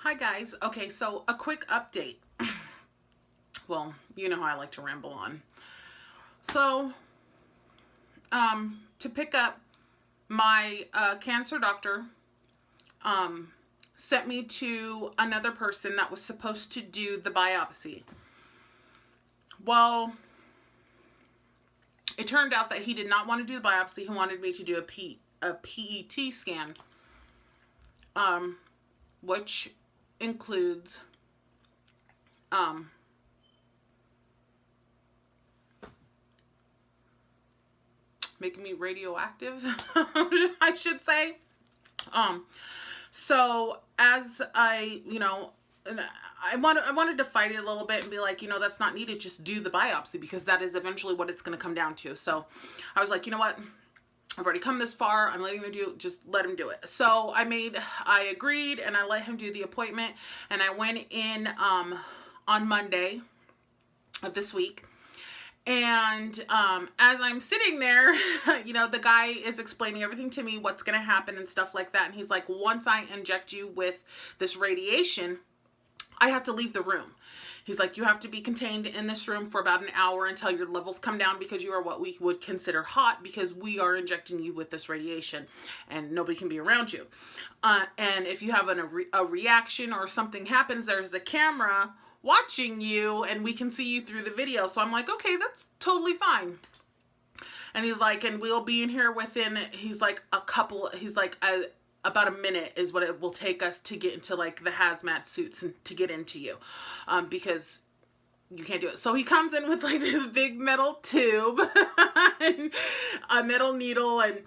Hi guys. Okay, so a quick update. Well, you know how I like to ramble on. So, to pick up, my cancer doctor sent me to another person that was supposed to do the biopsy. Well, it turned out that he did not want to do the biopsy. He wanted me to do a PET scan, which includes making me radioactive, I should say. So as I wanted to fight it a little bit and be like, that's not needed. Just do the biopsy, because that is eventually what it's going to come down to. So I was like, you know what? I've already come this far. I'm letting them just let him do it. So I agreed and I let him do the appointment, and I went in on Monday of this week. And as I'm sitting there, the guy is explaining everything to me, what's going to happen and stuff like that. And he's like, once I inject you with this radiation, I have to leave the room. He's like, you have to be contained in this room for about an hour until your levels come down, because you are what we would consider hot, because we are injecting you with this radiation and nobody can be around you. And if you have a reaction or something happens, there's a camera watching you and we can see you through the video. So I'm like, okay, that's totally fine. And he's like, and we'll be in here within, about a minute is what it will take us to get into like the hazmat suits and to get into you, because you can't do it. So he comes in with like this big metal tube and a metal needle, and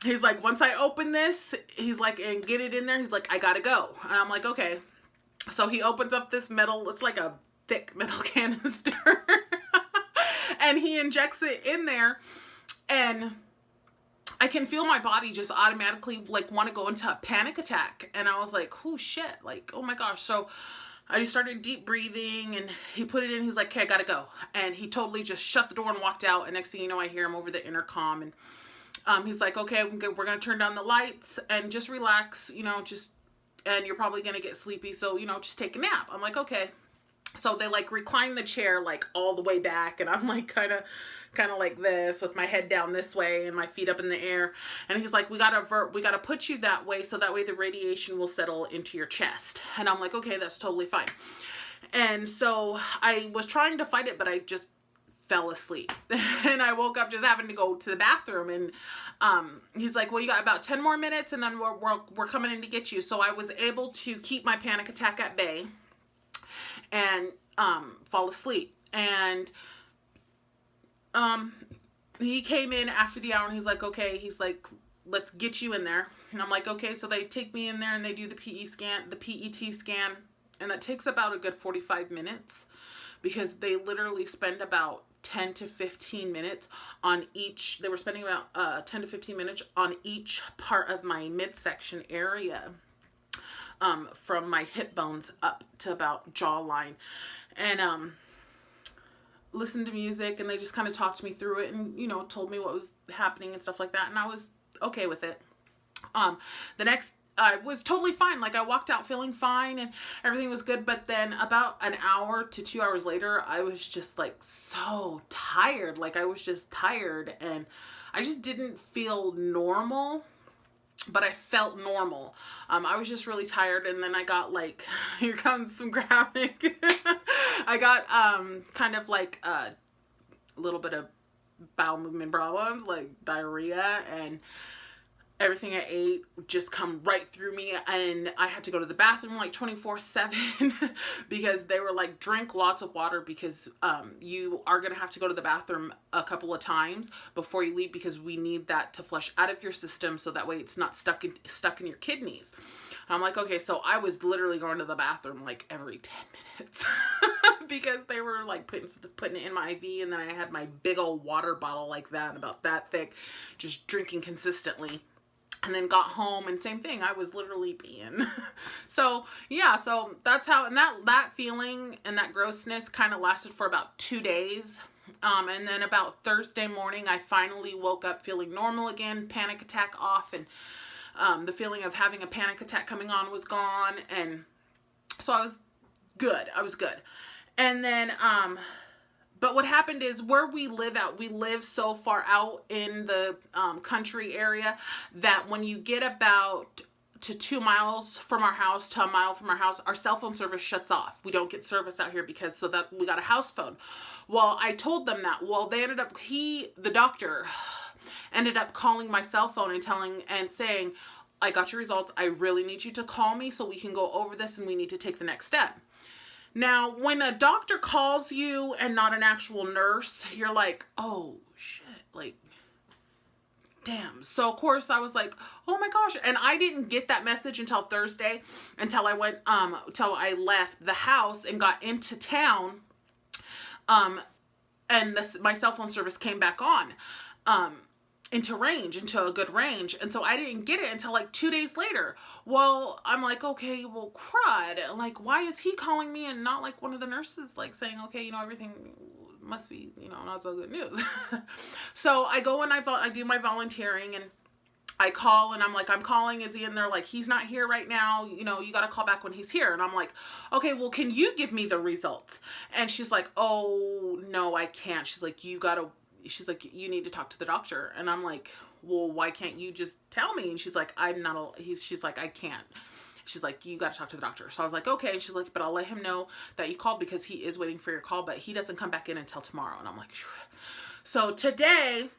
he's like, once I open this, he's like, and get it in there, he's like, I gotta go. And I'm like, okay. So he opens up this metal, it's like a thick metal canister, and he injects it in there, and I can feel my body just automatically like want to go into a panic attack. And I was like, oh shit, like, oh my gosh. So I just started deep breathing, and he put it in, he's like, okay, I gotta go. And he totally just shut the door and walked out. And next thing you know, I hear him over the intercom, and he's like, okay, we're gonna turn down the lights and just relax, and you're probably gonna get sleepy, so just take a nap. I'm like, okay. So they like recline the chair like all the way back, and I'm like kind of like this with my head down this way and my feet up in the air. And he's like, we gotta put you that way, so that way the radiation will settle into your chest. And I'm like, okay, that's totally fine. And so I was trying to fight it, but I just fell asleep. And I woke up just having to go to the bathroom, and he's like, well, you got about 10 more minutes and then we're coming in to get you. So I was able to keep my panic attack at bay and fall asleep. And he came in after the hour, and he's like, okay, he's like, let's get you in there. And I'm like, okay. So they take me in there and they do the PET scan, and that takes about a good 45 minutes, because they literally spend about 10 to 15 minutes on each. They were spending about 10 to 15 minutes on each part of my midsection area, from my hip bones up to about jawline. And listened to music, and they just kind of talked me through it, and told me what was happening and stuff like that, and I was okay with it. I was totally fine. Like, I walked out feeling fine and everything was good. But then about an hour to 2 hours later, I was just like so tired. Like, I was just tired, and I just didn't feel normal, but I felt normal. I was just really tired. And then I got like, here comes some graphic. I got kind of like a little bit of bowel movement problems, like diarrhea, and everything I ate just come right through me, and I had to go to the bathroom like 24/7 because they were like, drink lots of water, because you are gonna have to go to the bathroom a couple of times before you leave, because we need that to flush out of your system, so that way it's not stuck in your kidneys. And I'm like, okay. So I was literally going to the bathroom like every 10 minutes because they were like putting it in my IV, and then I had my big old water bottle like that, about that thick, just drinking consistently. And then got home, and same thing, I was literally peeing. So yeah, so that's how, and that feeling and that grossness kind of lasted for about 2 days. And then about Thursday morning, I finally woke up feeling normal again, panic attack off, and the feeling of having a panic attack coming on was gone. And So I was good. I was good. And then, but what happened is where we live so far out in the country area that when you get about to 2 miles from our house to a mile from our house, our cell phone service shuts off. We don't get service out here because so that we got a house phone. Well, I told them that. Well, they ended up, the doctor ended up calling my cell phone and saying, I got your results. I really need you to call me so we can go over this and we need to take the next step. Now, when a doctor calls you and not an actual nurse, you're like, oh shit, like, damn. So of course I was like, oh my gosh. And I didn't get that message until Thursday, until I left the house and got into town. And my cell phone service came back on, into a good range. And so I didn't get it until like 2 days later. Well, I'm like, okay, well, crud. Like, why is he calling me and not like one of the nurses, like saying, okay, everything must be, not so good news. So I go and I do my volunteering and I call and I'm like, I'm calling, is he in there? Like, he's not here right now. You got to call back when he's here. And I'm like, okay, well, can you give me the results? And she's like, oh no, I can't. She's like, you need to talk to the doctor. And I'm like, well, why can't you just tell me? And she's like, she's like, I can't. She's like, you got to talk to the doctor. So I was like, okay. And she's like, but I'll let him know that you called because he is waiting for your call, but he doesn't come back in until tomorrow. And I'm like, phew. So today,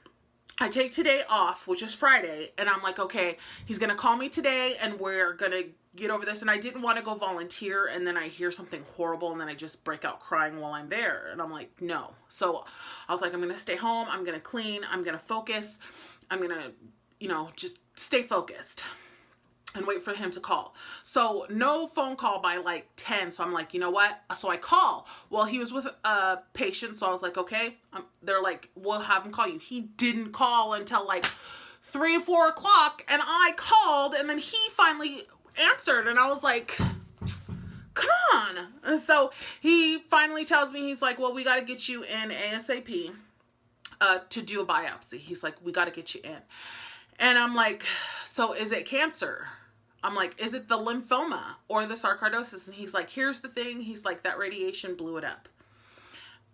I take today off, which is Friday. And I'm like, okay, he's going to call me today and we're going to get over this. And I didn't want to go volunteer and then I hear something horrible and then I just break out crying while I'm there. And I'm like, no. So I was like, I'm going to stay home. I'm going to clean. I'm going to focus. I'm going to, just stay focused and wait for him to call. So no phone call by like 10. So I'm like, you know what? So I call. Well, he was with a patient. So I was like, okay. They're like, we'll have him call you. He didn't call until like 3 or 4 o'clock. And I called and then he finally answered. And I was like, come on. And so he finally tells me, he's like, well, we got to get you in ASAP to do a biopsy. He's like, we got to get you in. And I'm like, so is it cancer? I'm like, is it the lymphoma or the sarcoidosis? And he's like, here's the thing. He's like, that radiation blew it up.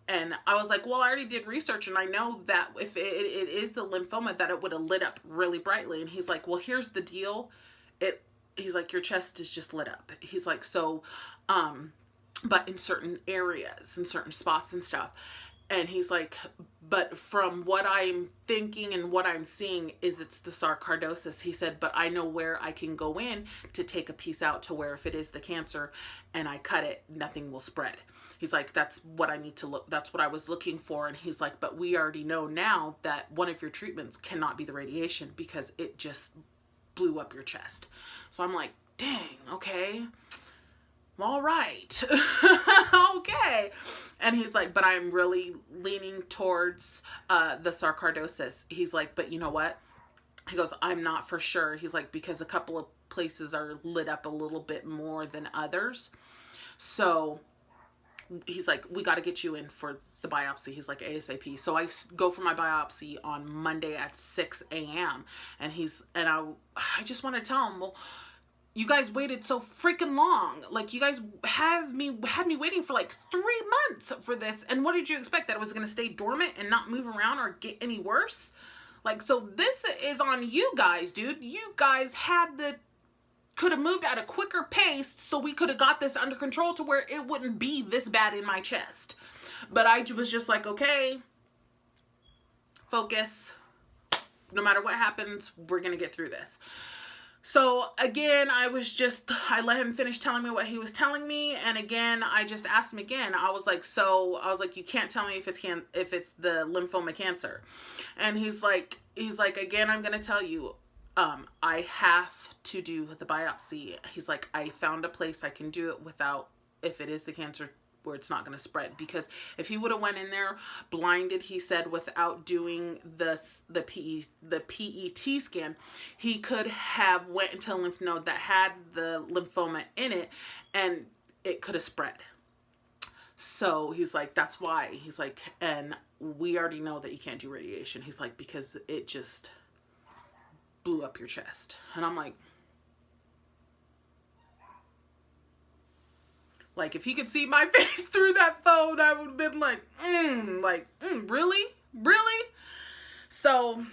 And I was like, well, I already did research and I know that if it is the lymphoma, that it would have lit up really brightly. And he's like, well, here's the deal. He's like, your chest is just lit up. He's like, so, but in certain areas, in certain spots and stuff. And he's like, but from what I'm thinking and what I'm seeing is it's the sarcoidosis. He said, but I know where I can go in to take a piece out to where if it is the cancer and I cut it, nothing will spread. He's like, that's what I need to look. That's what I was looking for. And he's like, but we already know now that one of your treatments cannot be the radiation because it just blew up your chest. So I'm like, dang, okay. All right. Okay. And he's like, but I'm really leaning towards the sarcoidosis. He's like, but you know what? He goes, I'm not for sure. He's like, because a couple of places are lit up a little bit more than others. So he's like, we got to get you in for the biopsy. He's like, ASAP. So I go for my biopsy on Monday at 6 a.m. And I just want to tell him, well, you guys waited so freaking long. Like, you guys had me waiting for like 3 months for this. And what did you expect? That it was going to stay dormant and not move around or get any worse? Like, so this is on you guys, dude. You guys could have moved at a quicker pace so we could have got this under control to where it wouldn't be this bad in my chest. But I was just like, okay, focus. No matter what happens, we're going to get through this. So again, I let him finish telling me what he was telling me. And again, I just asked him again. I was like, you can't tell me if it's the lymphoma cancer. And he's like, again, I'm going to tell you, I have to do the biopsy. He's like, I found a place I can do it without, if it is the cancer, where it's not going to spread. Because if he would have went in there blinded, he said, without doing the PET scan, he could have went into a lymph node that had the lymphoma in it and it could have spread. So he's like, that's why. He's like, and we already know that you can't do radiation. He's like, because it just blew up your chest. And I'm like, Like, if he could see my face through that phone, I would have been like, really? Really? So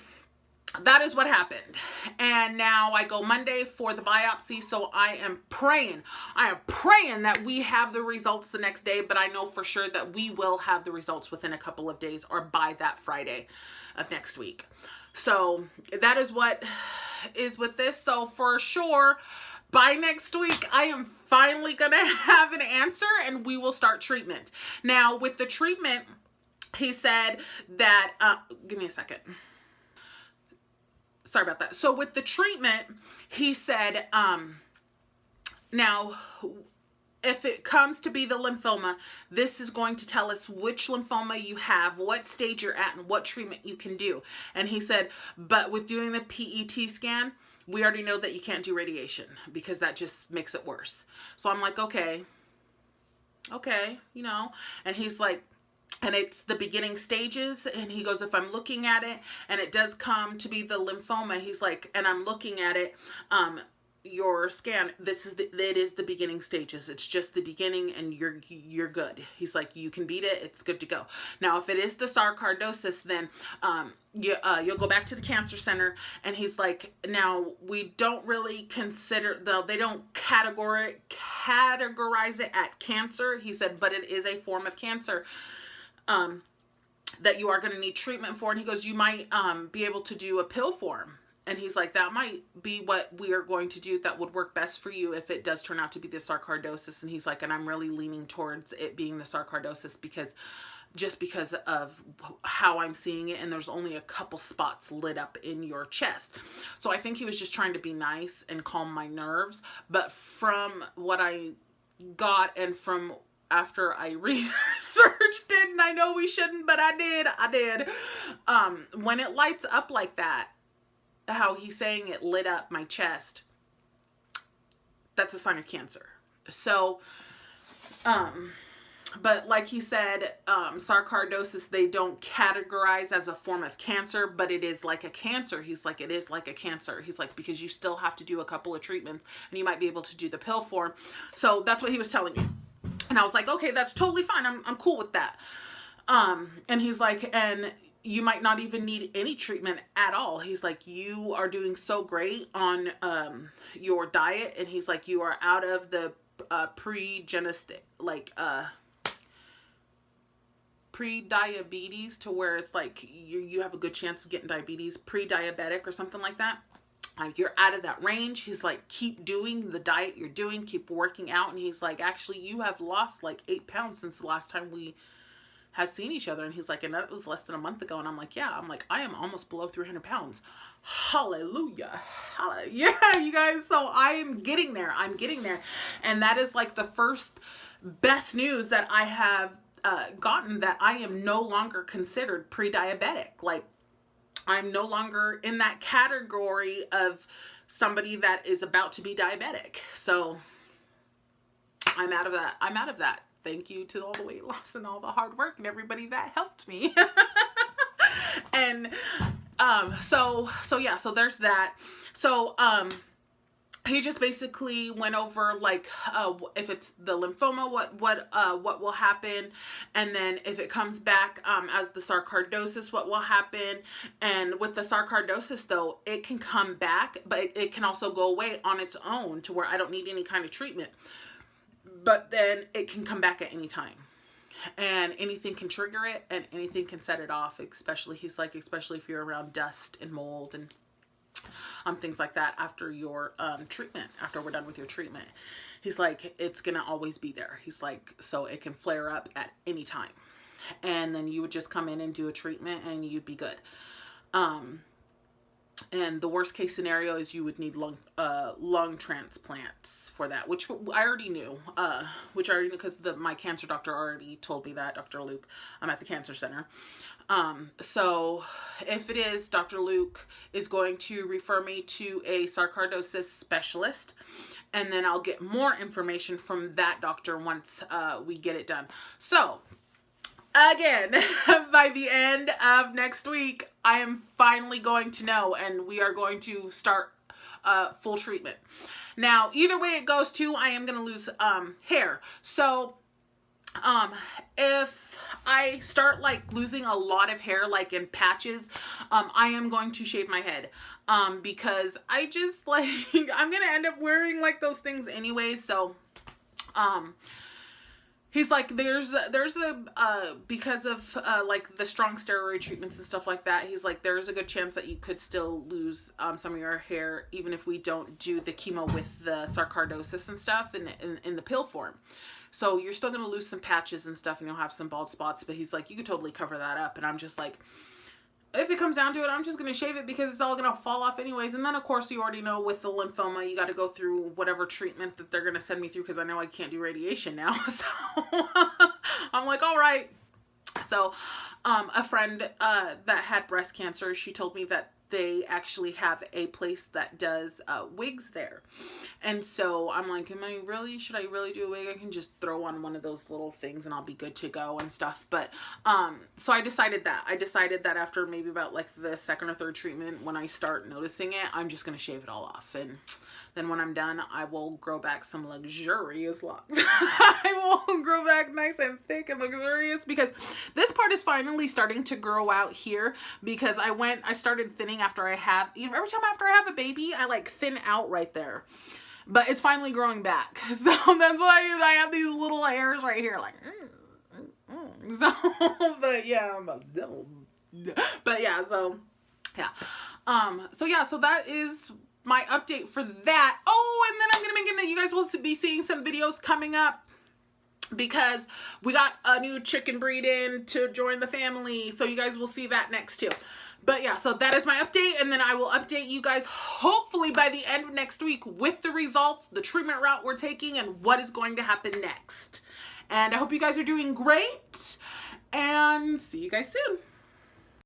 that is what happened. And now I go Monday for the biopsy. So I am praying that we have the results the next day, but I know for sure that we will have the results within a couple of days or by that Friday of next week. So that is what is with this. So for sure, by next week, I am finally going to have an answer and we will start treatment. Now with the treatment, he said that, give me a second. Sorry about that. So with the treatment, he said, now, if it comes to be the lymphoma, this is going to tell us which lymphoma you have, what stage you're at, and what treatment you can do. And he said, but with doing the PET scan, we already know that you can't do radiation because that just makes it worse. So I'm like, okay, you know, and he's like, and it's the beginning stages. And he goes, if I'm looking at it and it does come to be the lymphoma, he's like, and I'm looking at it, your scan, it is the beginning stages. It's just the beginning and you're good. He's like, you can beat it. It's good to go. Now, if it is the sarcoidosis, then, you'll go back to the cancer center. And he's like, now we don't really consider they don't categorize it at cancer. He said, but it is a form of cancer that you are going to need treatment for. And he goes, you might be able to do a pill form. And he's like, that might be what we are going to do that would work best for you if it does turn out to be the sarcoidosis. And he's like, and I'm really leaning towards it being the sarcoidosis because of how I'm seeing it. And there's only a couple spots lit up in your chest. So I think he was just trying to be nice and calm my nerves. But from what I got and from after I researched it, and I know we shouldn't, but I did. When it lights up like that, how he's saying it lit up my chest, that's a sign of cancer. So, but like he said, sarcoidosis, they don't categorize as a form of cancer, but it is like a cancer. He's like, it is like a cancer. He's like, because you still have to do a couple of treatments and you might be able to do the pill form. So that's what he was telling me. And I was like, okay, that's totally fine. I'm cool with that. And he's like, and you might not even need any treatment at all. He's like, you are doing so great on your diet. And he's like, you are out of the pre-diabetes to where it's like you have a good chance of getting diabetes, pre-diabetic or something like that. You're out of that range. He's like, keep doing the diet you're doing, keep working out. And he's like, actually, you have lost like 8 pounds since the last time we have seen each other. And he's like, and that was less than a month ago. And I'm like, yeah, I am almost below 300 pounds. Hallelujah. Yeah, you guys. So I am getting there. I'm getting there. And that is like the first best news that I have gotten, that I am no longer considered pre-diabetic. Like, I'm no longer in that category of somebody that is about to be diabetic. So I'm out of that. Thank you to all the weight loss and all the hard work and everybody that helped me. And so yeah, so there's that. So he just basically went over like if it's the lymphoma, what will happen, and then if it comes back as the sarcoidosis, what will happen. And with the sarcoidosis though, it can come back, but it can also go away on its own to where I don't need any kind of treatment. But then it can come back at any time. And anything can trigger it and anything can set it off, especially if you're around dust and mold and things like that after your treatment, after we're done with your treatment. He's like, it's gonna always be there. He's like, so it can flare up at any time. And then you would just come in and do a treatment and you'd be good. And the worst case scenario is you would need lung transplants for that, which I already knew, because my cancer doctor already told me that, Dr. Luke. I'm at the cancer center. So if it is, Dr. Luke is going to refer me to a sarcoidosis specialist, and then I'll get more information from that doctor once we get it done. So again, by the end of next week, I am finally going to know, and we are going to start full treatment. Now, either way it goes too, I am going to lose hair. So if I start like losing a lot of hair, like in patches, I am going to shave my head, because I just like, I'm going to end up wearing like those things anyway. So, he's like, there's a, because of, like the strong steroid treatments and stuff like that, he's like, there's a good chance that you could still lose, some of your hair, even if we don't do the chemo with the sarcoidosis and stuff in the pill form. So you're still going to lose some patches and stuff, and you'll have some bald spots, but he's like, you could totally cover that up. And I'm just like, if it comes down to it, I'm just going to shave it because it's all going to fall off anyways. And then, of course, you already know with the lymphoma, you got to go through whatever treatment that they're going to send me through, because I know I can't do radiation now. So I'm like, all right. So a friend that had breast cancer, she told me that they actually have a place that does wigs there. And so I'm like, should I really do a wig? I can just throw on one of those little things and I'll be good to go and stuff. But so I decided that after maybe about like the second or third treatment, when I start noticing it, I'm just gonna shave it all off. And then when I'm done, I will grow back some luxurious locks. I will grow back nice and thick and luxurious, because this part is finally starting to grow out here, because I started thinning every time after I have a baby, I like thin out right there. But it's finally growing back. So that's why I have these little hairs right here, like, So, but yeah, so that is my update for that. Oh, and then I'm gonna make it, you guys will be seeing some videos coming up, because we got a new chicken breed in to join the family, so you guys will see that next too. But yeah, so that is my update, and then I will update you guys hopefully by the end of next week with the results, the treatment route we're taking, and what is going to happen next. And I hope you guys are doing great, and see you guys soon.